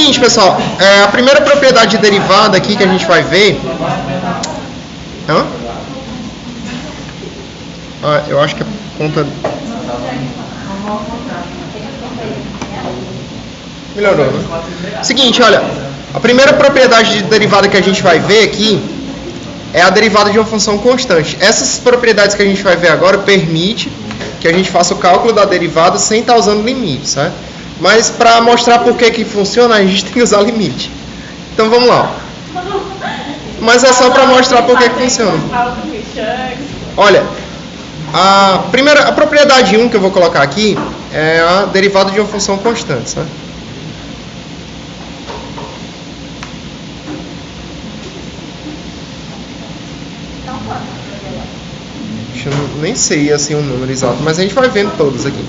Seguinte, pessoal, a primeira propriedade de derivada aqui que a gente vai ver... eu acho que a conta... Melhorou, né? Seguinte, olha, a primeira propriedade de derivada que a gente vai ver aqui é a derivada de uma função constante. Essas propriedades que a gente vai ver agora permite que a gente faça o cálculo da derivada sem estar usando limite, certo? Mas para mostrar por que funciona, a gente tem que usar limite. Então vamos lá. Mas é só para mostrar por que funciona. Olha, a propriedade 1 que eu vou colocar aqui é a derivada de uma função constante, certo? Eu nem sei assim o número exato, mas a gente vai vendo todos aqui.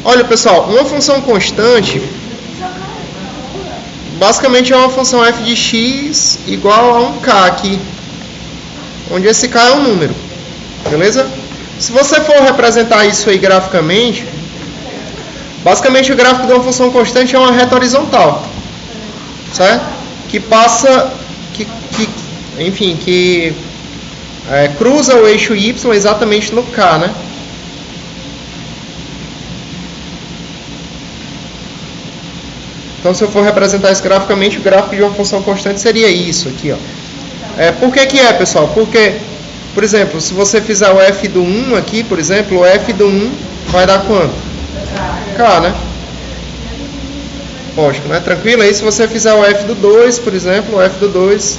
Olha, pessoal, uma função constante basicamente é uma função f de x igual a um k aqui, onde esse k é um número, beleza? Se você for representar isso aí graficamente, basicamente o gráfico de uma função constante é uma reta horizontal, certo? Que passa, cruza o eixo y exatamente no k, né? Então, se eu for representar isso graficamente, o gráfico de uma função constante seria isso aqui, ó. Por que é, pessoal? Porque, por exemplo, se você fizer o f do 1 aqui, por exemplo, o f do 1 vai dar quanto? K, né? Lógico, né? Tranquilo? Aí se você fizer o f do 2, por exemplo, o f do 2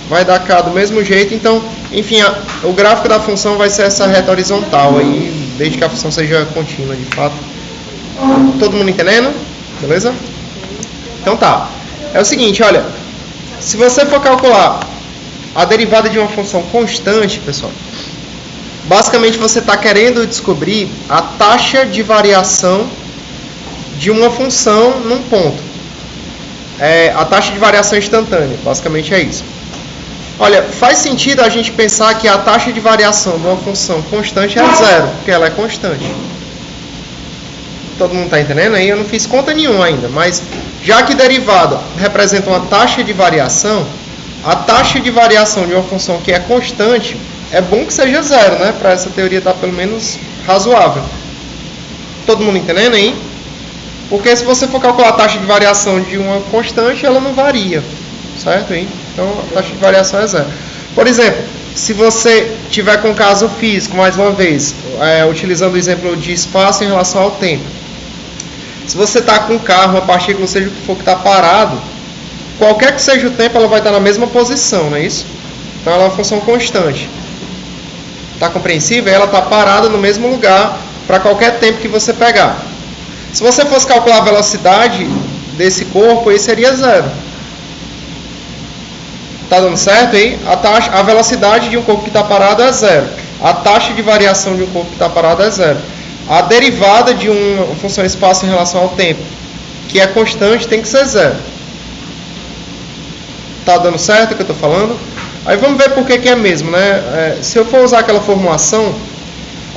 vai dar k do mesmo jeito. Então, enfim, o gráfico da função vai ser essa reta horizontal aí, desde que a função seja contínua, de fato. Todo mundo entendendo? Beleza? Então tá. É o seguinte, olha, se você for calcular a derivada de uma função constante, pessoal, basicamente você está querendo descobrir a taxa de variação de uma função num ponto. A taxa de variação instantânea, basicamente é isso. Olha, faz sentido a gente pensar que a taxa de variação de uma função constante é zero, porque ela é constante. Todo mundo está entendendo aí? Eu não fiz conta nenhuma ainda, mas já que derivada representa uma taxa de variação, a taxa de variação de uma função que é constante, é bom que seja zero, né? Para essa teoria estar pelo menos razoável. Todo mundo entendendo aí? Porque se você for calcular a taxa de variação de uma constante, ela não varia, certo? Hein? Então, a taxa de variação é zero. Por exemplo, se você tiver com caso físico, mais uma vez, utilizando o exemplo de espaço em relação ao tempo. Se você está com um carro, uma partícula, seja o que for que está parado, qualquer que seja o tempo, ela vai estar na mesma posição, não é isso? Então, ela é uma função constante. Está compreensível? Ela está parada no mesmo lugar para qualquer tempo que você pegar. Se você fosse calcular a velocidade desse corpo, aí seria zero. Tá dando certo aí? A velocidade de um corpo que está parado é zero. A taxa de variação de um corpo que está parado é zero. A derivada de uma função espaço em relação ao tempo, que é constante, tem que ser zero. Tá dando certo o que eu estou falando? Aí vamos ver por que é mesmo, né? Se eu for usar aquela formulação,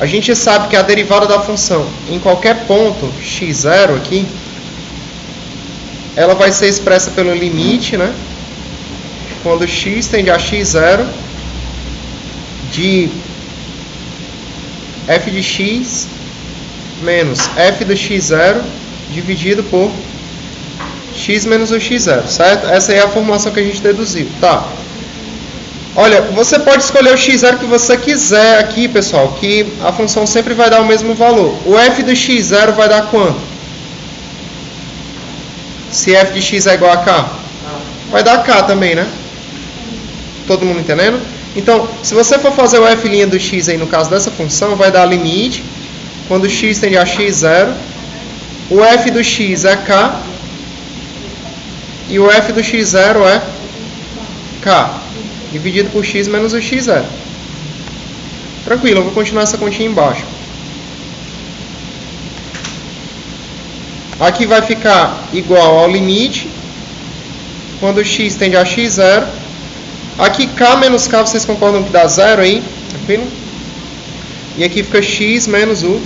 a gente sabe que a derivada da função em qualquer ponto x0 aqui, ela vai ser expressa pelo limite, né? Quando x tende a x0 de f de x menos f do x0 dividido por x menos o x0, certo? Essa aí é a formulação que a gente deduziu, tá? Olha, você pode escolher o x0 que você quiser aqui, pessoal, que a função sempre vai dar o mesmo valor. O f do x0 vai dar quanto? Se f de x é igual a k? Vai dar k também, né? Todo mundo entendendo? Então, se você for fazer o f' do x aí no caso dessa função, vai dar limite quando x tende a x0. O f do x é k e o f do x0 é k, dividido por x menos o x0. Tranquilo, eu vou continuar essa continha embaixo. Aqui vai ficar igual ao limite quando x tende a x0. Aqui k menos k, vocês concordam que dá zero aí? Tranquilo? E aqui fica x menos o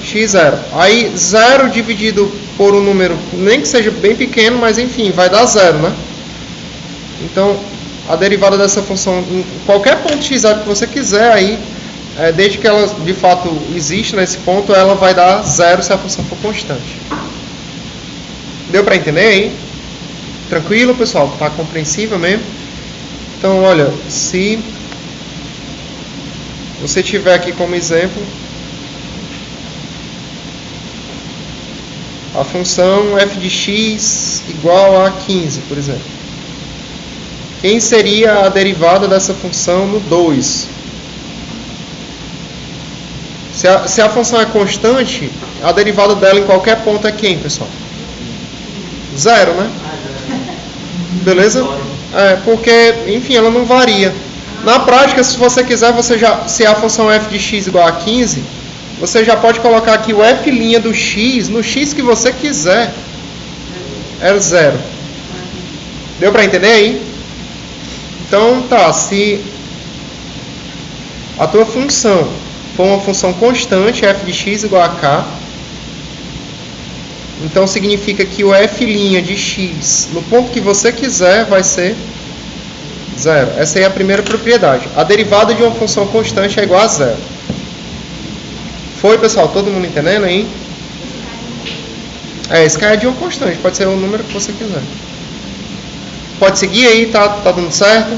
x0. Aí 0 dividido por um número, nem que seja bem pequeno, mas enfim, vai dar 0, né? Então, a derivada dessa função em qualquer ponto x0 que você quiser, aí, desde que ela de fato existe nesse ponto, ela vai dar 0 se a função for constante. Deu para entender aí? Tranquilo, pessoal? Tá compreensível mesmo? Então, olha, se você tiver aqui como exemplo a função f de x igual a 15, por exemplo. Quem seria a derivada dessa função no 2? Se a função é constante, a derivada dela em qualquer ponto é quem, pessoal? 0, né? Beleza? Porque, enfim, ela não varia. Na prática, se você quiser, se a função f de x igual a 15, você já pode colocar aqui o f' do x, no x que você quiser, é 0. Deu para entender aí? Então, tá, se a tua função for uma função constante, f de x igual a k, então significa que o f' de x, no ponto que você quiser, vai ser 0. Essa aí é a primeira propriedade. A derivada de uma função constante é igual a 0. Foi, pessoal? Todo mundo entendendo aí? Esse cara é de uma constante, pode ser o número que você quiser. Pode seguir aí, tá dando certo?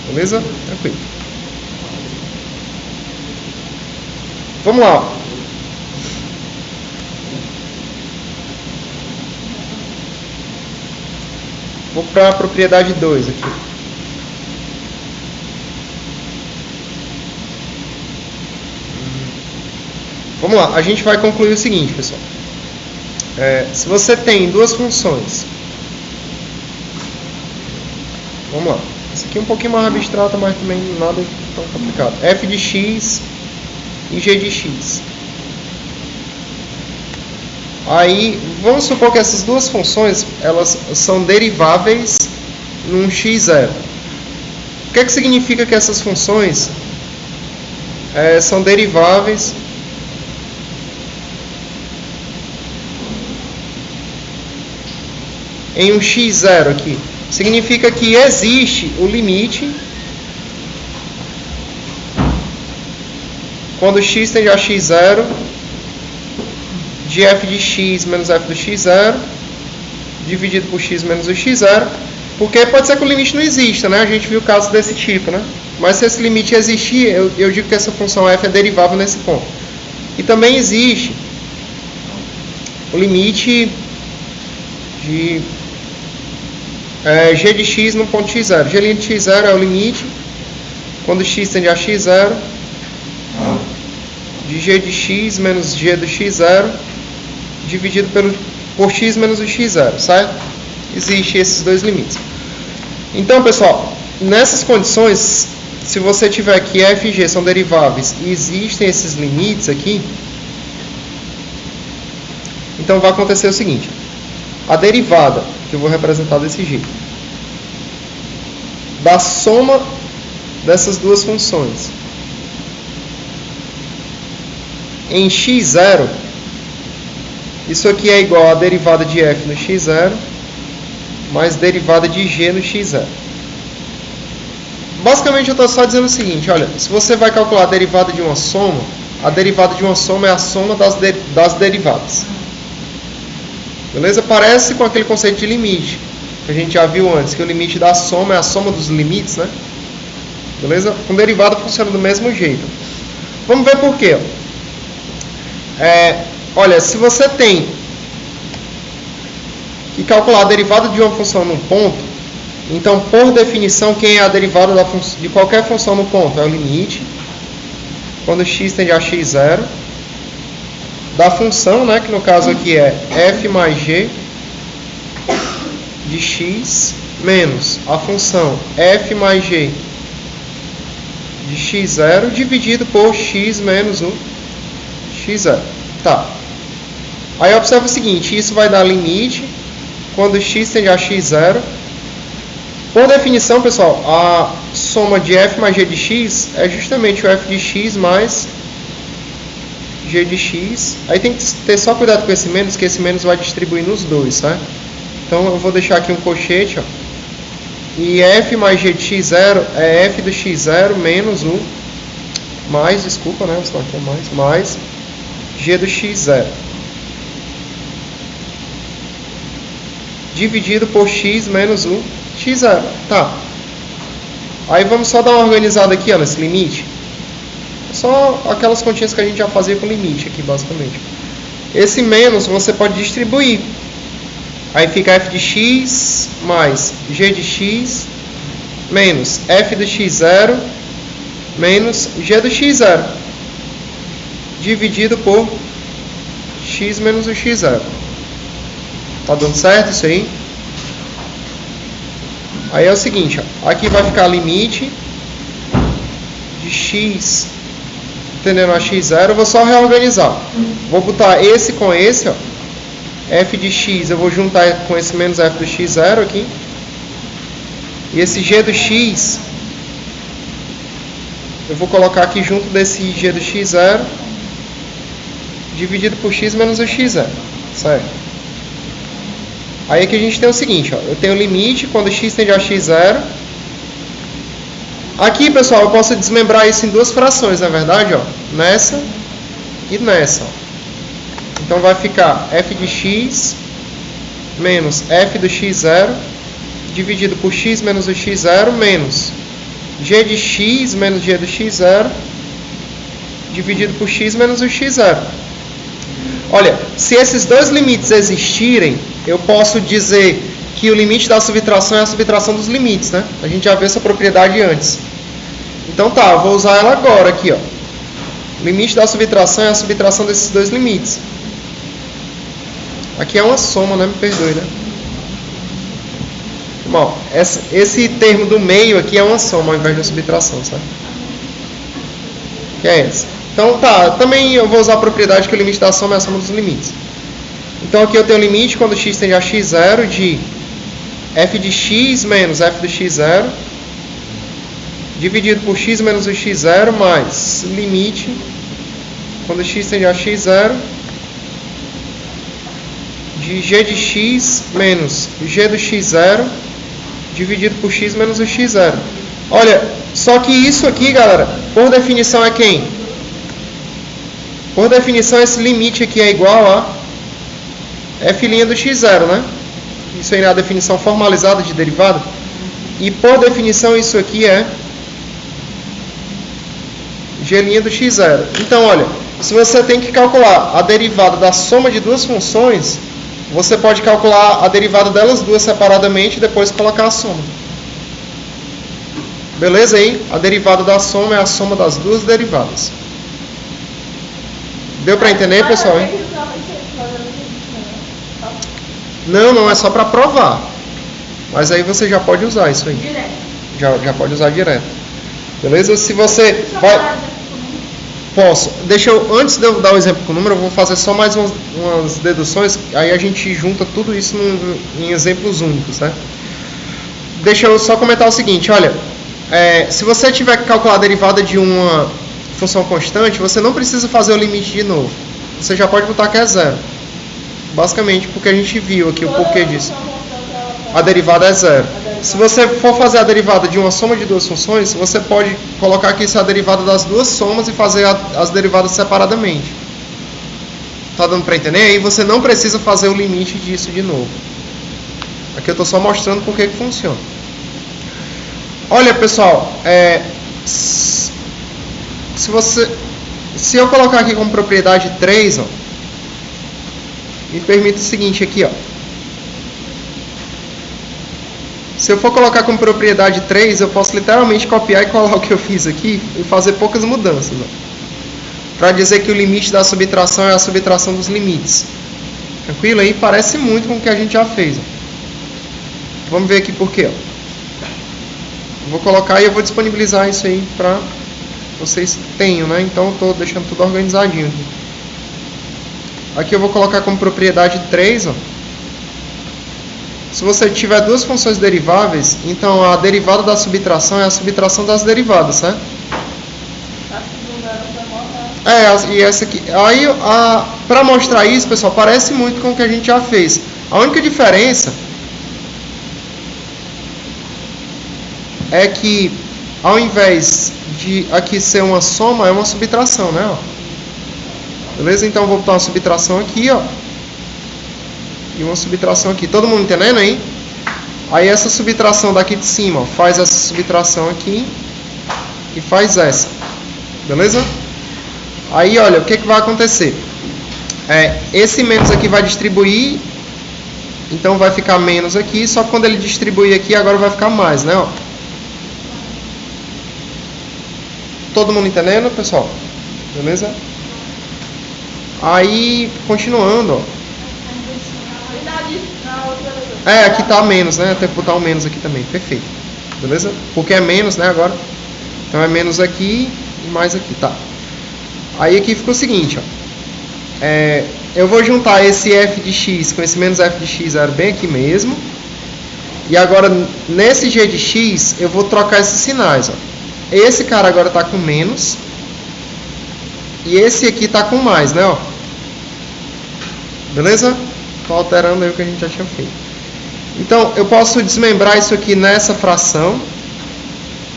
Beleza? Tranquilo. Vamos lá. Vou para a propriedade 2 aqui. Vamos lá, a gente vai concluir o seguinte, pessoal. Se você tem duas funções, vamos lá, essa aqui é um pouquinho mais abstrata, mas também nada tão complicado. F de x e g de x. Aí, vamos supor que essas duas funções, elas são deriváveis num x0. O que significa que essas funções são deriváveis em um x0 aqui? Significa que existe o limite quando x tende a x0 de f de x menos f do x0 dividido por x menos o x0, porque pode ser que o limite não exista, né? A gente viu casos desse tipo, né? Mas se esse limite existir, eu digo que essa função f é derivável nesse ponto. E também existe o limite de g de x no ponto x0. G' de x0 é o limite quando x tende a x0 de g de x menos g do x0 dividido por x menos o x0, certo? Existem esses dois limites. Então, pessoal, nessas condições, se você tiver que f e g são deriváveis e existem esses limites aqui, então vai acontecer o seguinte: a derivada, que eu vou representar desse jeito, da soma dessas duas funções em x0, isso aqui é igual a derivada de f no x0 mais derivada de g no x0. Basicamente eu estou só dizendo o seguinte: olha, se você vai calcular a derivada de uma soma, a derivada de uma soma é a soma das derivadas. Beleza? Parece com aquele conceito de limite que a gente já viu antes, que o limite da soma é a soma dos limites, né? Beleza? Com derivada funciona do mesmo jeito. Vamos ver por quê. Olha, se você tem que calcular a derivada de uma função num ponto, então, por definição, quem é a derivada de qualquer função no ponto? É o limite, quando x tende a x0, da função, né, que no caso aqui é f mais g de x, menos a função f mais g de x0 dividido por x menos o x0. Tá. Aí observa o seguinte: isso vai dar limite quando x tende a x0. Por definição, pessoal, a soma de f mais g de x é justamente o f de x mais g de x. Aí tem que ter só cuidado com esse menos, que esse menos vai distribuir nos dois, certo? Então eu vou deixar aqui um colchete, ó. E f mais g de x0 é f do x0 menos o mais, desculpa, né? Só aqui é mais g do x0 dividido por x menos o x0. Tá. Aí vamos só dar uma organizada aqui, ó, nesse limite. Só aquelas continhas que a gente já fazia com limite aqui, basicamente. Esse menos você pode distribuir. Aí fica f de x mais g de x menos f do x0 menos g do x0 dividido por x menos o x0. Tá dando certo isso aí? Aí é o seguinte, ó, aqui vai ficar limite de x tendendo a x0. Eu vou só reorganizar. Vou botar esse com esse, ó. F de x eu vou juntar com esse menos f do x0 aqui. E esse g do x eu vou colocar aqui junto desse g do x0 dividido por x menos o x0. Certo? Aí aqui a gente tem o seguinte, ó, eu tenho o limite quando x tende a x0. Aqui, pessoal, eu posso desmembrar isso em duas frações, na verdade, ó, nessa e nessa. Ó. Então vai ficar f de x menos f do x0 dividido por x menos o x0 menos g de x menos g do x0 dividido por x menos o x0. Olha, se esses dois limites existirem, eu posso dizer que o limite da subtração é a subtração dos limites, né? A gente já viu essa propriedade antes. Então tá, eu vou usar ela agora aqui, ó. O limite da subtração é a subtração desses dois limites. Aqui é uma soma, né? Me perdoe, né? Bom, esse termo do meio aqui é uma soma ao invés de uma subtração, sabe? Que é essa. Então tá, também eu vou usar a propriedade que o limite da soma é a soma dos limites. Então aqui eu tenho o limite quando x tende a x0 de f de x menos f do x0 dividido por x menos o x0 mais limite quando x tende a x0 de g de x menos g do x0 dividido por x menos o x0. Olha, só que isso aqui, galera, por definição é quem? Por definição esse limite aqui é igual a f' do x0, né? Isso aí é a definição formalizada de derivada. E por definição isso aqui é g' do x0. Então, olha, se você tem que calcular a derivada da soma de duas funções, você pode calcular a derivada delas duas separadamente e depois colocar a soma. Beleza aí? A derivada da soma é a soma das duas derivadas. Deu para entender, pessoal? Hein? Não, é só para provar. Mas aí você já pode usar isso aí. Direto. Já pode usar direto. Beleza? Se você vai... Posso. Deixa eu, antes de eu dar o exemplo com o número, eu vou fazer só mais umas deduções, aí a gente junta tudo isso em exemplos únicos, né? Deixa eu só comentar o seguinte, olha, se você tiver que calcular a derivada de uma função constante, você não precisa fazer o limite de novo. Você já pode botar que é zero. Basicamente, porque a gente viu aqui o porquê disso. A derivada é zero. Se você for fazer a derivada de uma soma de duas funções, você pode colocar aqui a derivada das duas somas e fazer as derivadas separadamente. Tá dando para entender? Aí você não precisa fazer o limite disso de novo. Aqui eu estou só mostrando por que funciona. Olha, pessoal, se eu colocar aqui como propriedade 3, ó, me permite o seguinte aqui, ó. Se eu for colocar como propriedade 3, eu posso literalmente copiar e colar o que eu fiz aqui e fazer poucas mudanças, para dizer que o limite da subtração é a subtração dos limites. Tranquilo? Aí parece muito com o que a gente já fez. Ó. Vamos ver aqui por quê. Ó. Vou colocar e eu vou disponibilizar isso aí para vocês tenham, né? Então eu estou deixando tudo organizadinho aqui. Aqui eu vou colocar como propriedade 3, ó. Se você tiver duas funções deriváveis, então a derivada da subtração é a subtração das derivadas, certo? E essa aqui. Aí, para mostrar isso, pessoal, parece muito com o que a gente já fez. A única diferença é que, ao invés de aqui ser uma soma, é uma subtração, né? Ó. Beleza? Então, eu vou botar uma subtração aqui, ó. E uma subtração aqui. Todo mundo entendendo aí? Aí, essa subtração daqui de cima, ó, faz essa subtração aqui e faz essa. Beleza? Aí, olha, o que vai acontecer? Esse menos aqui vai distribuir, então vai ficar menos aqui, só que quando ele distribuir aqui, agora vai ficar mais, né? Ó. Todo mundo entendendo, pessoal? Beleza? Aí, continuando, ó. Aqui tá menos, né? Tem que botar um menos aqui também, perfeito. Beleza? Porque é menos, né, agora. Então é menos aqui e mais aqui, tá? Aí aqui ficou o seguinte, ó. Eu vou juntar esse f de x com esse menos f de x era bem aqui mesmo. E agora, nesse g de x, eu vou trocar esses sinais, ó. Esse cara agora está com menos. E esse aqui está com mais, né, ó. Beleza? Estou alterando aí o que a gente já tinha feito. Então, eu posso desmembrar isso aqui nessa fração.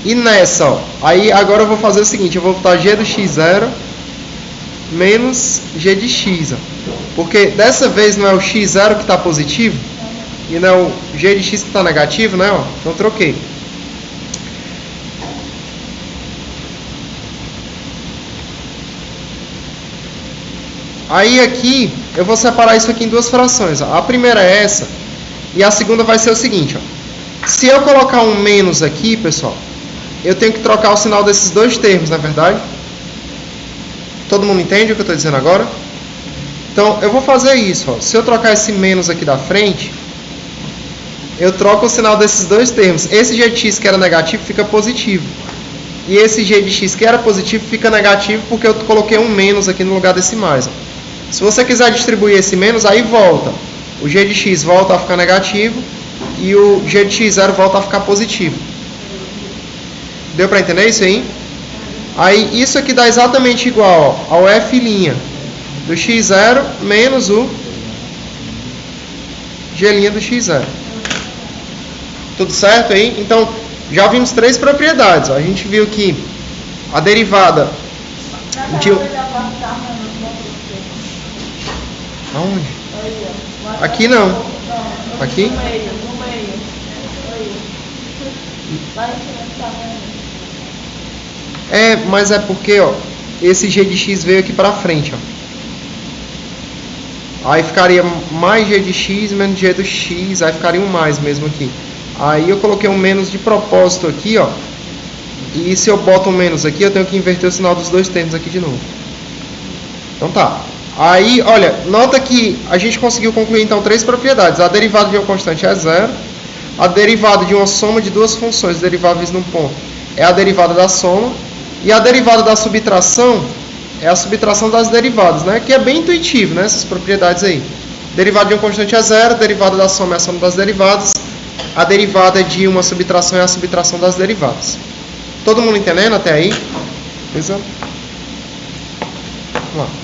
E nessa, ó. Aí, agora eu vou fazer o seguinte. Eu vou botar g do x0 menos g de x, ó. Porque dessa vez não é o x0 que está positivo e não é o g de x que está negativo, né? Ó. Então troquei. Aí aqui eu vou separar isso aqui em duas frações, ó. A primeira é essa e a segunda vai ser o seguinte, ó. Se eu colocar um menos aqui, pessoal, eu tenho que trocar o sinal desses dois termos, não é verdade? Todo mundo entende o que eu estou dizendo agora? Então, eu vou fazer isso. Ó. Se eu trocar esse menos aqui da frente, eu troco o sinal desses dois termos. Esse g de x que era negativo fica positivo. E esse g de x que era positivo fica negativo porque eu coloquei um menos aqui no lugar desse mais. Ó. Se você quiser distribuir esse menos, aí volta. O g de x volta a ficar negativo e o g de x0 volta a ficar positivo. Deu para entender isso aí? Aí, isso aqui dá exatamente igual ó, ao f' do x0 menos o g' do x0. Tudo certo aí? Então, já vimos três propriedades. Ó. A gente viu que a derivada de... Aonde? Aqui não. Aqui? Mas é porque, ó, esse g de x veio aqui pra frente, ó. Aí ficaria mais g de x menos g do x, aí ficaria um mais mesmo aqui. Aí eu coloquei um menos de propósito aqui, ó. E se eu boto um menos aqui, eu tenho que inverter o sinal dos dois termos aqui de novo. Então tá. Aí, olha, nota que a gente conseguiu concluir então três propriedades. A derivada de uma constante é zero. A derivada de uma soma de duas funções deriváveis num ponto é a derivada da soma. E a derivada da subtração é a subtração das derivadas, né? Que é bem intuitivo, né? Essas propriedades aí. Derivada de uma constante é zero, derivada da soma é a soma das derivadas. A derivada de uma subtração é a subtração das derivadas. Todo mundo entendendo até aí? Beleza? Vamos lá.